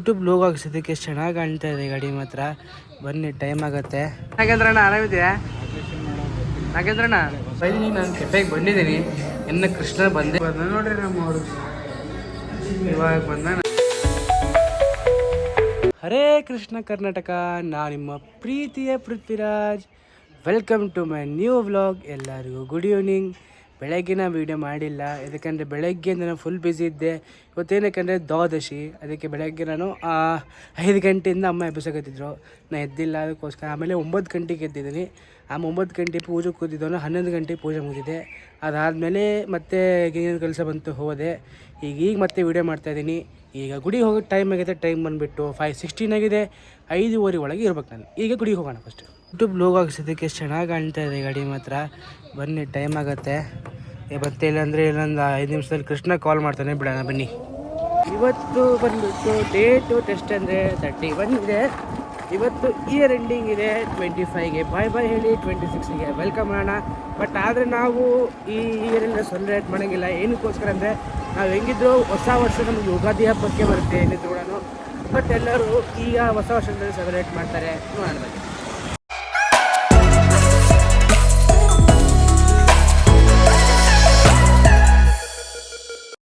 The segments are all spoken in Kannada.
ಯೂಟ್ಯೂಬ್ ಲೋಗೋ ಹಾಕ್ಸೋದಕ್ಕೆ ಎಷ್ಟು ಚೆನ್ನಾಗಿ ಕಾಣ್ತಾ ಇದೆ ಗಾಡಿ ಮಾತ್ರ. ಬನ್ನಿ, ಟೈಮ್ ಆಗುತ್ತೆ. ನಾಗೇಂದ್ರಣ್ಣ ಆರಾಮಿದೆಯಾ? ನಾಗೇಂದ್ರಣ್ಣ ಬೈದಿನಿ, ನಾನು ಕೆಫೆಗೆ ಬಂದಿದ್ದೀನಿ. ಇನ್ನು ಕೃಷ್ಣ ಬಂದೆ ನೋಡ್ರಿ ನಮ್ಮವರು ಇವಾಗ ಬಂದ. ಹರೇ ಕೃಷ್ಣ ಕರ್ನಾಟಕ, ನಾನು ನಿಮ್ಮ ಪ್ರೀತಿಯ Prithviraj. Welcome to my new vlog. ಎಲ್ಲರಿಗೂ ಗುಡ್ ಈವ್ನಿಂಗ್. ಬೆಳಗ್ಗಿನ ವೀಡಿಯೋ ಮಾಡಿಲ್ಲ, ಯಾಕಂದರೆ ಬೆಳಗ್ಗೆ ನಾನು ಫುಲ್ ಬ್ಯುಸಿ ಇದ್ದೆ. ಇವತ್ತೇನಕ್ಕಂದರೆ ದ್ವಾದಶಿ, ಅದಕ್ಕೆ ಬೆಳಗ್ಗೆ ನಾನು 5 ಗಂಟೆಯಿಂದ ಅಮ್ಮ ಎಬ್ಬಿಸಕತ್ತಿದ್ರು. ನಾನು ಎದ್ದಿಲ್ಲ, ಅದಕ್ಕೋಸ್ಕರ ಆಮೇಲೆ 9 ಗಂಟೆಗೆ ಎದ್ದಿದ್ದೀನಿ. 9 ಗಂಟೆ ಪೂಜೆ ಕೂತಿದ್ದವನು 11 ಗಂಟೆಗೆ ಪೂಜೆ ಮುಗಿದಿದೆ. ಅದಾದಮೇಲೆ ಮತ್ತೆ ಏನೇನು ಕೆಲಸ ಬಂತು ಹೋದೆ. ಈಗ ಮತ್ತೆ ವೀಡಿಯೋ ಮಾಡ್ತಾಯಿದ್ದೀನಿ. ಈಗ ಗುಡಿಗೆ ಹೋಗೋ ಟೈಮ್ ಆಗಿದೆ. ಟೈಮ್ ಬಂದುಬಿಟ್ಟು 5:16 ಆಗಿದೆ. 5:15 ಒಳಗೆ ಇರ್ಬೇಕು ನಾನು. ಈಗ ಗುಡಿಗೆ ಹೋಗೋಣ. ಫಸ್ಟ್ ಯೂಟ್ಯೂಬ್ ಲೋಗೋ ಹಾಕ್ಸೋದಕ್ಕೆ ಎಷ್ಟು ಚೆನ್ನಾಗಿ ಕಾಣ್ತಾ ಇದೆ ಗಾಡಿ ಮಾತ್ರ. ಬನ್ನಿ, ಟೈಮ್ ಆಗುತ್ತೆ. ಮತ್ತೆ ಇಲ್ಲಾಂದರೆ ಇನ್ನೊಂದು 5 ನಿಮಿಷದಲ್ಲಿ ಕೃಷ್ಣ ಕಾಲ್ ಮಾಡ್ತಾನೆ, ಬಿಡೋಣ ಬನ್ನಿ. ಇವತ್ತು ಬಂದುಬಿಟ್ಟು ಡೇಟು ಟೆಸ್ಟ್ ಅಂದರೆ 31 ಇದೆ. ಇವತ್ತು ಇಯರ್ ಎಂಡಿಂಗ್ ಇದೆ. 25ಗೆ ಬಾಯ್ ಹೇಳಿ 26ಗೆ ವೆಲ್ಕಮ್ ಮಾಡೋಣ. ಬಟ್ ಆದರೆ ನಾವು ಈ ಇಯರಿಂದ ಸೆಲೆಬ್ರೇಟ್ ಮಾಡೋಂಗಿಲ್ಲ. ಏನಕ್ಕೋಸ್ಕರ ಅಂದರೆ ನಾವು ಹೆಂಗಿದ್ರು ಹೊಸ ವರ್ಷ ನಮಗೆ ಯುಗಾದಿ ಹಬ್ಬಕ್ಕೆ ಬರುತ್ತೆ ಏನಿದ್ರು ಕೂಡ. ಬಟ್ ಎಲ್ಲರೂ ಈಗ ಹೊಸ ವರ್ಷದಲ್ಲಿ ಸೆಲೆಬ್ರೇಟ್ ಮಾಡ್ತಾರೆ. ನೋಡೋಣ ಬನ್ನಿ.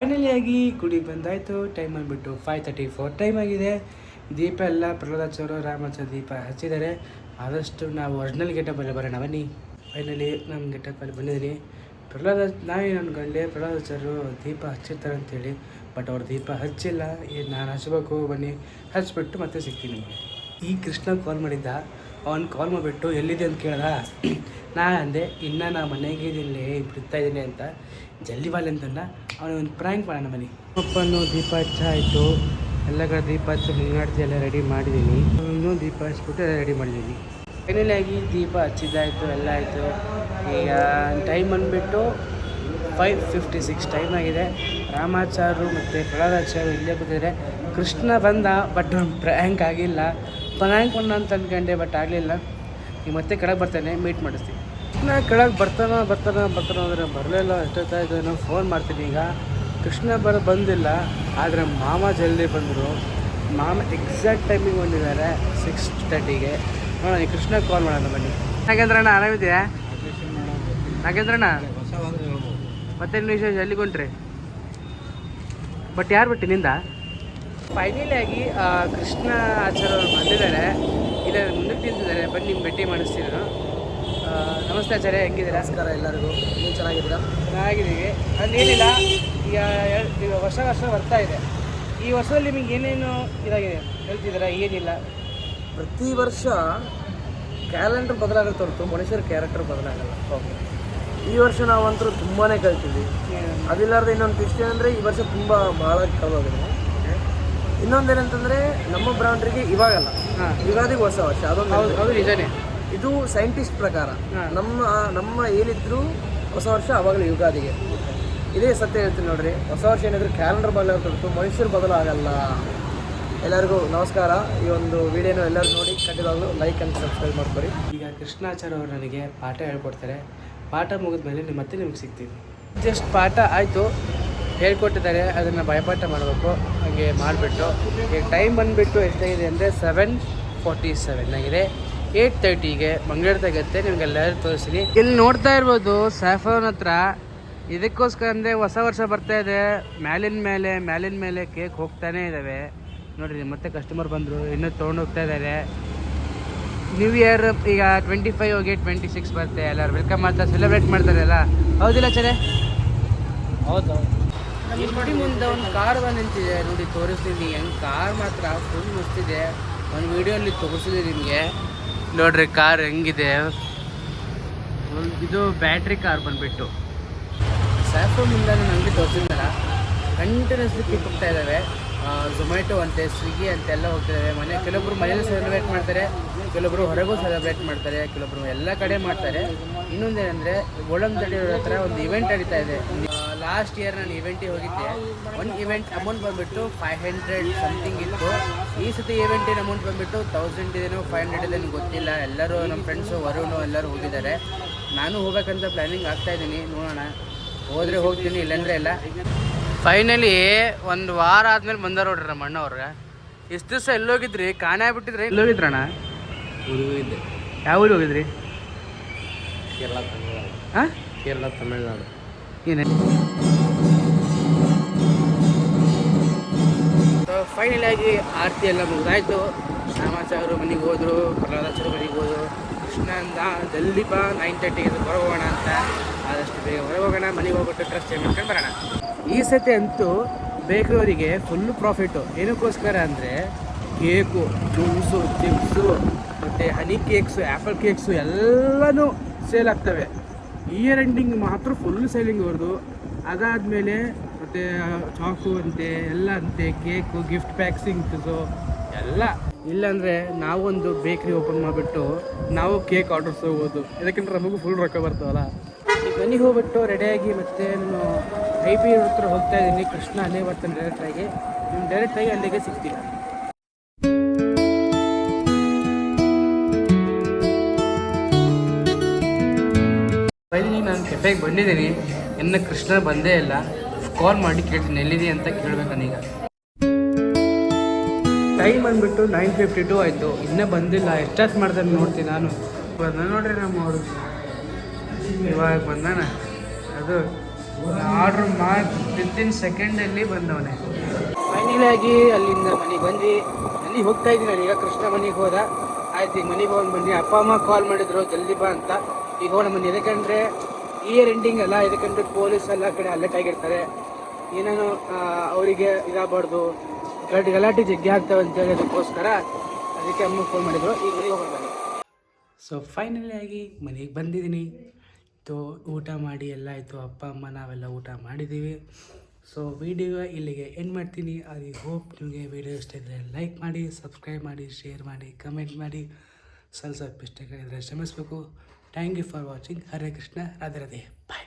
ಫೈನಲಿಯಾಗಿ ಗುಡಿ ಬಂದಾಯಿತು. ಟೈಮ್ ಬಂದುಬಿಟ್ಟು 5:34 ಟೈಮ್ ಆಗಿದೆ. ದೀಪ ಎಲ್ಲ ಪ್ರಹ್ಲಾದಾಚಾರ್ಯ ರಾಮಾಚಾರ್ಯ ದೀಪ ಹಚ್ಚಿದ್ದಾರೆ. ಆದಷ್ಟು ನಾವು ಒರಿಜಿನಲ್ ಗೆಟಪ್ಪಲ್ಲಿ ಬರೋಣ ಬನ್ನಿ. ಫೈನಲಿ ನಮ್ಮ ಗೆಟಪ್ಪಲ್ಲಿ ಬಂದಿದ್ದೀನಿ. ನಾವೇನು ಅನ್ಕೊಂಡೆ ಪ್ರಹ್ಲಾದಾಚಾರ್ಯರು ದೀಪ ಹಚ್ಚಿರ್ತಾರೆ ಅಂತೇಳಿ. ಬಟ್ ಅವ್ರು ದೀಪ ಹಚ್ಚಿಲ್ಲ. ನಾನು ಹಚ್ಚಬೇಕು, ಬನ್ನಿ ಹಚ್ಬಿಟ್ಟು ಮತ್ತೆ ಸಿಗ್ತೀನಿ ನಿಮಗೆ. ಈ ಕೃಷ್ಣ ಕಾಲ್ ಮಾಡಿದ್ದ. ಅವ್ನು ಕಾಲ್ ಮಾಡಿಬಿಟ್ಟು ಎಲ್ಲಿದೆ ಅಂತ ಕೇಳ್ದ. ನಾನು ಅಂದೆ ಇನ್ನೂ ನಾ ಮನೆಗೆ ಇದ್ದೀನಿ, ಬಿಡ್ತಾ ಇದ್ದೀನಿ ಅಂತ. ಜಲ್ದಿ ಬಾಲ್ ಅಂತಂದ. ಅವನಿಗೆ ಒಂದು ಪ್ರ್ಯಾಂಕ್ ಮಾಡೋಣ ಬನ್ನಿ. ಅಪ್ಪನು ದೀಪ ಹಚ್ಚ ಆಯಿತು. ಎಲ್ಲ ಕಡೆ ದೀಪ ಹಚ್ಚಿ ಮುಂಗಾಡ್ತಿ ಎಲ್ಲ ರೆಡಿ ಮಾಡಿದ್ದೀನಿ. ಇನ್ನೂ ದೀಪ ಹಚ್ಬಿಟ್ಟು ಎಲ್ಲ ರೆಡಿ ಮಾಡಿದ್ದೀನಿ. ಫೈನಲಾಗಿ ದೀಪ ಹಚ್ಚಿದ್ದಾಯಿತು, ಎಲ್ಲ ಆಯಿತು. ಈಗ ಟೈಮ್ ಬಂದುಬಿಟ್ಟು 5:56 ಟೈಮ್ ಆಗಿದೆ. ರಾಮಾಚಾರ್ಯರು ಮತ್ತು ಪ್ರಹ್ಲಾದಾಚಾರ್ಯರು ಇಲ್ಲೇ ಕೂತಿದ್ದಾರೆ. ಕೃಷ್ಣ ಬಂದ, ಬಟ್ ಪ್ರ್ಯಾಂಕ್ ಆಗಿಲ್ಲ. ಪ್ರ್ಯಾಂಕ್ ಬಂದ ಅಂತ ಅಂದ್ಕೊಂಡೆ, ಬಟ್ ಆಗಲಿಲ್ಲ. ಈಗ ಮತ್ತೆ ಕೆಳಗೆ ಬರ್ತಾನೆ, ಮೀಟ್ ಮಾಡಿಸ್ತೀನಿ. ಕೃಷ್ಣ ಕೆಳಗೆ ಬರ್ತಾನೋ ಅಂದರೆ ಬರಲಿಲ್ಲ. ಎಷ್ಟೊತ್ತಾಯಿತು, ನಾನು ಫೋನ್ ಮಾಡ್ತೀನಿ. ಈಗ ಕೃಷ್ಣ ಬಂದಿಲ್ಲ. ಆದರೆ ಮಾಮ ಜಲ್ದಿ ಬಂದರು. ಮಾಮ ಎಕ್ಸಾಕ್ಟ್ ಟೈಮಿಗೆ ಬಂದಿದ್ದಾರೆ, 6:30ಗೆ. ನೋಡೋಣ, ಕೃಷ್ಣ ಕಾಲ್ ಮಾಡೋಣ ಬನ್ನಿ. ನಾಗೇಂದ್ರಣ್ಣ ಆರಾಮಿದೆಯಾ? ನಾಗೇಂದ್ರಣ್ಣ ಮತ್ತೇನು ವಿಶೇಷ? ಎಲ್ಲಿಗೊಂಡ್ರಿ? ಬಟ್ ಯಾರು ಬಿಟ್ಟು ನಿಂದ? ಫೈನಲಿಯಾಗಿ ಕೃಷ್ಣ ಆಚಾರ್ಯ ಅವರು ಬಂದಿದ್ದಾರೆ. ಇಲ್ಲ ಮುಂದಕ್ಕೆ ನಿಂತಿದ್ದಾರೆ. ಬನ್ನಿ, ನಿಮ್ಮ ಭೇಟಿ ಮಾಡಿಸ್ತೀನಿ ನಾನು. ನಮಸ್ತೆ ಆಚಾರ್ಯ, ಹೆಂಗಿದ್ದೀರಾ? ನಮಸ್ಕಾರ ಎಲ್ಲರಿಗೂ. ನೀವು ಚೆನ್ನಾಗಿದ್ದೀರಾ? ಚೆನ್ನಾಗಿದ್ದೀವಿ. ಅದೇನಿಲ್ಲ, ಈಗ ವರ್ಷ ಬರ್ತಾ ಇದೆ. ಈ ವರ್ಷದಲ್ಲಿ ನಿಮಗೆ ಏನೇನು ಇದಾಗಿದೆ ಹೇಳ್ತಿದ್ದೀರಾ? ಏನಿಲ್ಲ, ಪ್ರತಿ ವರ್ಷ ಕ್ಯಾಲೆಂಡರ್ ಬದಲಾಗುತ್ತೆ ಹೊರತು ಮನುಷ್ಯರ ಕ್ಯಾರೆಕ್ಟರ್ ಬದಲಾಗಲ್ಲ. ಓಕೆ. ಈ ವರ್ಷ ನಾವಂತರೂ ತುಂಬಾ ಕಲ್ತಿದ್ವಿ. ಅದಿಲ್ಲಾರ್ದೆ ಇನ್ನೊಂದು ಟ್ವಿಸ್ಟ್ ಏನಂದರೆ ಈ ವರ್ಷ ತುಂಬ ಭಾಳ ಕಳೆದೋಗಿದೆ. ಇನ್ನೊಂದೇನಂತಂದರೆ ನಮ್ಮ ಬ್ರಾಂಡ್ರಿಗೆ ಇವಾಗಲ್ಲ, ಯುಗಾದಿಗೆ ಹೊಸ ವರ್ಷ. ಅದು ನಿಜನೇ. ಇದು ಸೈಂಟಿಸ್ಟ್ ಪ್ರಕಾರ ನಮ್ಮ ಏನಿದ್ರು ಹೊಸ ವರ್ಷ ಆವಾಗಲೇ ಯುಗಾದಿಗೆ. ಇದೇ ಸತ್ಯ ಹೇಳ್ತೀನಿ ನೋಡ್ರಿ. ಹೊಸ ವರ್ಷ ಏನಿದ್ರು ಕ್ಯಾಲೆಂಡರ್ ಬದಲಾಗುತ್ತೆ, ಮನುಷ್ಯರು ಬದಲಾಗಲ್ಲ. ಎಲ್ಲರಿಗೂ ನಮಸ್ಕಾರ. ಈ ಒಂದು ವಿಡಿಯೋನ ಎಲ್ಲರೂ ನೋಡಿ ಖಂಡಿತವಾಗ್ಲೂ ಲೈಕ್ ಆ್ಯಂಡ್ ಸಬ್ಸ್ಕ್ರೈಬ್ ಮಾಡ್ಕೊರಿ. ಈಗ ಕೃಷ್ಣಾಚಾರ್ಯ ಅವರು ನನಗೆ ಪಾಠ ಹೇಳ್ಕೊಡ್ತಾರೆ. ಪಾಠ ಮುಗಿದ ಮೇಲೆ ಮತ್ತೆ ನಿಮಗೆ ಸಿಗ್ತೀವಿ. ಜಸ್ಟ್ ಪಾಠ ಆಯಿತು, ಹೇಳ್ಕೊಟ್ಟಿದ್ದಾರೆ. ಅದನ್ನು ಭಯಪಾಠ ಮಾಡಬೇಕು. ಹಾಗೆ ಮಾಡಿಬಿಟ್ಟು ಈಗ ಟೈಮ್ ಬಂದುಬಿಟ್ಟು ಎಷ್ಟಾಗಿದೆ ಅಂದರೆ 7:47 ಆಗಿದೆ. 8:30ಗೆ ಮಂಗಳೂರ್ದಾಗತ್ತೆ. ನಿಮಗೆಲ್ಲರೂ ತೋರಿಸ್ತೀನಿ. ಇಲ್ಲಿ ನೋಡ್ತಾ ಇರ್ಬೋದು ಸ್ಯಾಫ್ರಾನ್ ಹತ್ರ. ಇದಕ್ಕೋಸ್ಕರ ಅಂದರೆ ಹೊಸ ವರ್ಷ ಬರ್ತಾ ಇದೆ. ಮ್ಯಾಲಿನ ಮೇಲೆ ಕೇಕ್ ಹೋಗ್ತಾನೇ ಇದ್ದಾವೆ ನೋಡಿರಿ. ಮತ್ತೆ ಕಸ್ಟಮರ್ ಬಂದರು, ಇನ್ನೂ ತೊಗೊಂಡೋಗ್ತಾ ಇದ್ದಾರೆ. ನ್ಯೂ ಇಯರ್ ಈಗ 25 ಹೋಗಿ 26 ಬರುತ್ತೆ. ಎಲ್ಲರೂ ವೆಲ್ಕಮ್ ಮಾಡ್ತಾರೆ, ಸೆಲೆಬ್ರೇಟ್ ಮಾಡ್ತಾರೆ ಎಲ್ಲ. ಹೌದಿಲ್ಲ ಚರೆ? ಹೌದು. ನಮ್ಮ ಗುಡಿ ಮುಂದೆ ಒಂದು ಕಾರ್ ನಿಂತಿದೆ ನೋಡಿ, ತೋರಿಸ್ತೀನಿ. ಹೆಂಗೆ ಕಾರ್ ಮಾತ್ರ ಫುಲ್ ಮಸ್ತಿದೆ. ಒಂದು ವೀಡಿಯೋಲ್ಲಿ ತೋರಿಸಿದೆ ನಿಮಗೆ ನೋಡ್ರಿ ಕಾರ್ ಹೆಂಗಿದೆ. ಇದು ಬ್ಯಾಟ್ರಿ ಕಾರ್ ಬಂದುಬಿಟ್ಟು ಸ್ಯಾಫ್ರಾನ್ ಮುಂದೆ ನಾನು ಅಂಗಡಿ ತೋರಿಸಿದ್ನಲ್ಲ, ಕಂಟಿನ್ಯೂಸ್ಲಿ ಕಿಕ್ ಹೋಗ್ತಾ ಇದ್ದಾವೆ. ಝೊಮ್ಯಾಟೊ ಅಂತೆ, ಸ್ವಿಗ್ಗಿ ಅಂತೆಲ್ಲ ಹೋಗ್ತಿದ್ದಾವೆ. ಕೆಲವೊಬ್ಬರು ಮನೇಲಿ ಸೆಲೆಬ್ರೇಟ್ ಮಾಡ್ತಾರೆ, ಕೆಲವೊಬ್ಬರು ಹೊರಗೂ ಸೆಲೆಬ್ರೇಟ್ ಮಾಡ್ತಾರೆ, ಕೆಲವೊಬ್ಬರು ಎಲ್ಲ ಕಡೆ ಮಾಡ್ತಾರೆ. ಇನ್ನೊಂದೇನೆಂದರೆ ಗೋಳಂತಡಿ ಹತ್ರ ಒಂದು ಇವೆಂಟ್ ನಡೀತಾ ಇದೆ. ಲಾಸ್ಟ್ ಇಯರ್ ನಾನು ಇವೆಂಟಿಗೆ ಹೋಗಿದ್ದೆ. ಒಂದು ಇವೆಂಟ್ ಅಮೌಂಟ್ ಬಂದುಬಿಟ್ಟು 500 ಸಮಥಿಂಗ್ ಇತ್ತು. ಈ ಸತಿ ಇವೆಂಟಿನ ಅಮೌಂಟ್ ಬಂದುಬಿಟ್ಟು 1000 ಇದೇನೋ 500 ಇದೇನೋ ಗೊತ್ತಿಲ್ಲ. ಎಲ್ಲರೂ ನಮ್ಮ ಫ್ರೆಂಡ್ಸು ವರುಣು ಎಲ್ಲರೂ ಹೋಗಿದ್ದಾರೆ. ನಾನು ಹೋಗ್ಬೇಕಂತ ಪ್ಲ್ಯಾನಿಂಗ್ ಆಗ್ತಾಯಿದ್ದೀನಿ. ನೋಡೋಣ, ಹೋದರೆ ಹೋಗ್ತೀನಿ, ಇಲ್ಲಾಂದರೆ ಇಲ್ಲ. ಫೈನಲಿ ಒಂದು ವಾರ ಆದಮೇಲೆ ಬಂದಾರ ನೋಡ್ರಿ ನಮ್ಮ ಅಣ್ಣವ್ರಿಗೆ. ಎಷ್ಟು ದಿವಸ ಎಲ್ಲೋಗಿದ್ರಿ? ಕಾಣೆ ಆಗ್ಬಿಟ್ಟಿದ್ರಿ. ಎಲ್ಲೋಗಿದ್ರಣ್ಣ? ಇದ್ದೆ. ಯಾವ ಊರಿಗೆ ಹೋಗಿದ್ರಿ? ಕೇರಳ ತಮಿಳ್ನಾಡು. ಹಾಂ, ಕೇರಳ ತಮಿಳ್ನಾಡು. ಏನೇ ಫೈನಲ್ ಆಗಿ ಆರತಿ ಎಲ್ಲ ಮುಗಿದಾಯ್ತು. ಶ್ಯಾಮಾಚಾರ್ಯರು ಮನೆಗೆ ಹೋದರು, ಪ್ರಹ್ಲಾದಾಚಾರ್ಯ ಮನೆಗೆ ಹೋದರು. ಕೃಷ್ಣ ಅಂದ ಜಲ್ದಿ ಬಾ 9:30 ಹೊರಗೆ ಹೋಗೋಣ ಅಂತ. ಆದಷ್ಟು ಬೇಗ ಹೊರಗೆ ಹೋಗೋಣ, ಮನೆಗೆ ಹೋಗ್ಬಿಟ್ಟು ಡ್ರೆಸ್ ಚೇಂಜ್ ಮಾಡ್ಕೊಂಡು ಬರೋಣ. ಈ ಸತಿ ಅಂತೂ ಬೇಕರಿಯವರಿಗೆ ಫುಲ್ಲು ಪ್ರಾಫಿಟ್ಟು. ಏನಕ್ಕೋಸ್ಕರ ಅಂದರೆ ಕೇಕು, ಜ್ಯೂಸು, ಚಿಪ್ಸು ಮತ್ತು ಹನಿ ಕೇಕ್ಸು, ಆ್ಯಪಲ್ ಕೇಕ್ಸು ಎಲ್ಲನೂ ಸೇಲ್ ಆಗ್ತವೆ. ಇಯರ್ ಎಂಡಿಂಗ್ ಮಾತ್ರ ಫುಲ್ ಸೇಲಿಂಗ್ ಅವ್ರದ್ದು. ಅದಾದಮೇಲೆ ಮತ್ತು ಚಾಕು ಅಂತೆ ಎಲ್ಲ ಅಂತೆ, ಕೇಕು, ಗಿಫ್ಟ್ ಪ್ಯಾಕ್ಸಿಂಗ್ಸು ಎಲ್ಲ. ಇಲ್ಲಾಂದರೆ ನಾವೊಂದು ಬೇಕ್ರಿ ಓಪನ್ ಮಾಡಿಬಿಟ್ಟು ನಾವು ಕೇಕ್ ಆರ್ಡರ್ಸ್ ಹೋಗ್ಬೋದು. ಯಾಕೆಂದ್ರೆ ನಮಗೂ ಫುಲ್ ರೊಕ್ಕ ಬರ್ತಾವಲ್ಲ. ಈಗ ಮನೆಗೆ ಹೋಗ್ಬಿಟ್ಟು ರೆಡಿಯಾಗಿ ಮತ್ತೆ ನಾನು IP ಹತ್ರ ಹೋಗ್ತಾ ಇದ್ದೀನಿ. ಕೃಷ್ಣ ಅಲ್ಲೇ ಬರ್ತಾನೆ ಡೈರೆಕ್ಟಾಗಿ. ಡೈರೆಕ್ಟಾಗಿ ಅಲ್ಲಿಗೆ ಸಿಗ್ತೀನಿ. ನಾನು ಕೆಫೆಗೆ ಬಂದಿದ್ದೀನಿ. ಇನ್ನು ಕೃಷ್ಣ ಬಂದೇ ಇಲ್ಲ. ಕಾಲ್ ಮಾಡಿ ಕೇಳ್ತೀನಿ ಎಲ್ಲಿದೆ ಅಂತ ಕೇಳಬೇಕನ್ನೀಗ. ಟೈಮ್ ಬಂದುಬಿಟ್ಟು 9:52 ಆಯಿತು. ಇನ್ನೂ ಬಂದಿಲ್ಲ. ಎಷ್ಟಾತ್ ಮಾಡ್ತಾರೆ ನೋಡ್ತೀನಿ ನಾನು. ಬಂದ ನೋಡ್ರಿ ನಮ್ಮವರು ಇವಾಗ ಬಂದಾನ. ಅದು ಆರ್ಡ್ರ್ ಮಾಡಿ ವಿತಿನ್ ಸೆಕೆಂಡಲ್ಲಿ ಬಂದವನೇ. ಫೈನಲಾಗಿ ಅಲ್ಲಿಂದ ಮನೆಗೆ ಬಂದು ಮನೆಗೆ ಹೋಗ್ತಾ ಇದ್ದೀನಿ ನಾನೀಗ. ಕೃಷ್ಣ ಮನೆಗೆ ಹೋದ. ಆಯ್ತು, ಈಗ ಮನೆಗೆ ಹೋಗಿ ಬನ್ನಿ. ಅಪ್ಪ ಅಮ್ಮ ಕಾಲ್ ಮಾಡಿದ್ರು ಜಲ್ದಿ ಬಾ ಅಂತ. ಈಗ ಹೋಗೋಣ ಬನ್ನಿ. ಯಾಕಂದರೆ ಇಯರ್ ಎಂಡಿಂಗ್ ಅಲ್ಲ, ಇದಕ್ಕಂದ್ರೆ ಪೊಲೀಸ್ ಎಲ್ಲ ಕಡೆ ಅಲರ್ಟ್ ಆಗಿರ್ತಾರೆ. ಏನೇನೋ ಅವರಿಗೆ ಇದಾಗಬಾರ್ದು, ಗಲಾಟೆ ಜಗ್ಗಿ ಆಗ್ತವೆ ಅಂತೇಳಿ ಅದಕ್ಕೋಸ್ಕರ ಅದಕ್ಕೆ ಅಮ್ಮ ಫೋನ್ ಮಾಡಿದ್ರು. ಈಗ ಮನೆಗೆ ಹೋಗೋಣ ಬನ್ನಿ. ಸೊ ಫೈನಲಿ ಆಗಿ ಮನೆಗೆ ಬಂದಿದ್ದೀನಿ. ಊಟ ಮಾಡಿ ಎಲ್ಲ ಆಯಿತು. ಅಪ್ಪ ಅಮ್ಮ ನಾವೆಲ್ಲ ಊಟ ಮಾಡಿದ್ದೀವಿ. ಸೊ ವಿಡಿಯೋ ಇಲ್ಲಿಗೆ ಎಂಡ್ ಮಾಡ್ತೀನಿ. ಐ ಹೋಪ್ ನಿಮಗೆ ವಿಡಿಯೋ ಇಷ್ಟ ಇದ್ದರೆ ಲೈಕ್ ಮಾಡಿ, ಸಬ್ಸ್ಕ್ರೈಬ್ ಮಾಡಿ, ಶೇರ್ ಮಾಡಿ, ಕಮೆಂಟ್ ಮಾಡಿ. ಸ್ವಲ್ಪ ಇಷ್ಟಗಳಿದ್ರೆ ಕ್ಷಮಿಸಬೇಕು. Thank you for watching. Hare Krishna, Radhe Radhe, bye.